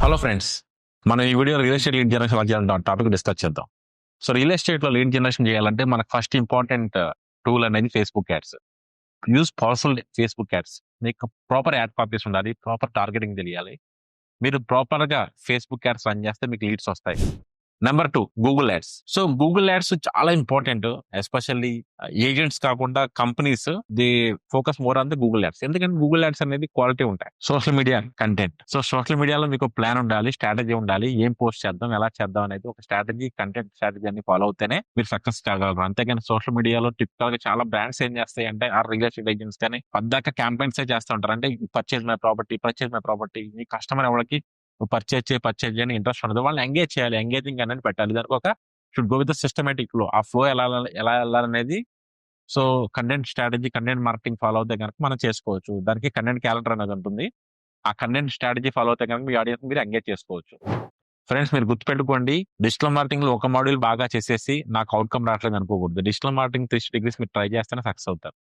Hello friends, మనం ఈ video real estate lead generation ఎలా చేయాలంటే టాపిక్ డిస్కస్ చేద్దాం. సో రియల్ ఎస్టేట్ లో లీడ్ జనరేషన్ చేయాలంటే మనకు ఫస్ట్ ఇంపార్టెంట్ టూల్ అనేది Facebook ads. Use powerful Facebook ads. మీకు ప్రాపర్ యాడ్ కాపీస్ ఉండాలి, ప్రాపర్ టార్గెటింగ్ తెలియాలి. మీరు ప్రాపర్ గా ఫేస్బుక్ యాడ్స్ రన్ చేస్తే మీకు లీడ్స్ వస్తాయి. Number 2 Google ads. So Google ads చాలా ఇంపార్టెంట్. ఎస్పెషల్లీ ఏజెంట్స్ కాకుండా companies the focus more on the Google ads. ఎందుకంటే గూగుల్ యాడ్స్ అనేది క్వాలిటీ ఉంటాయి. Social media content. So social మీడియాలో మీకు ప్లాన్ ఉండాలి, స్ట్రాటజీ ఉండాలి. ఏం పోస్ట్ చేద్దాం, ఎలా చేద్దాం అనేది ఒక స్ట్రాటజీ, కంటెంట్ స్ట్రాటజీ అన్ని ఫాలో అవుతేనే మీరు సక్సెస్ కాగలరు. అంతేగాని సోషల్ మీడియాలో టిపికల్ గా చాలా బ్రాండ్స్ ఏం చేస్తాయి అంటే ఆ రియల్ ఎస్టేట్ ఏజెంట్స్ కానీ పద్దాక క్యాంపెయిన్స్ చేస్తూ ఉంటారు. అంటే పర్చేజ్ మై ప్రాపర్టీ మీ కస్టమర్ ఎవరికి పర్చేజ్ చేయని ఇంట్రెస్ట్ ఉండదు. వాళ్ళని ఎంగేజ్ చేయాలి, ఎంగేజింగ్ అనేది పెట్టాలి. దానికి ఒక should go with systematic flow. ఆ ఫ్లో ఎలా వెళ్ళాలనేది. So content strategy, content marketing follow అవుతే కనుక మనం చేసుకోవచ్చు. దానికి కంటెంట్ క్యాలెండర్ అనేది ఉంటుంది. ఆ కంటెంట్ స్ట్రాటజీ ఫాలో అవుతే కనుక మీ ఆడియన్స్ మీరు ఎంగేజ్ చేసుకోవచ్చు. ఫ్రెండ్స్, మీరు గుర్తుపెట్టుకోండి, డిజిటల్ మార్కెటింగ్ లో ఒక మాడ్యూల్ బాగా చేసేసి నాకు అవుట్కమ్ రావట్లేదు అనుకోకూడదు. డిజిటల్ మార్కెటింగ్ 360 డిగ్రీస్ మీరు ట్రై చేస్తేనే సక్సెస్ అవుతారు.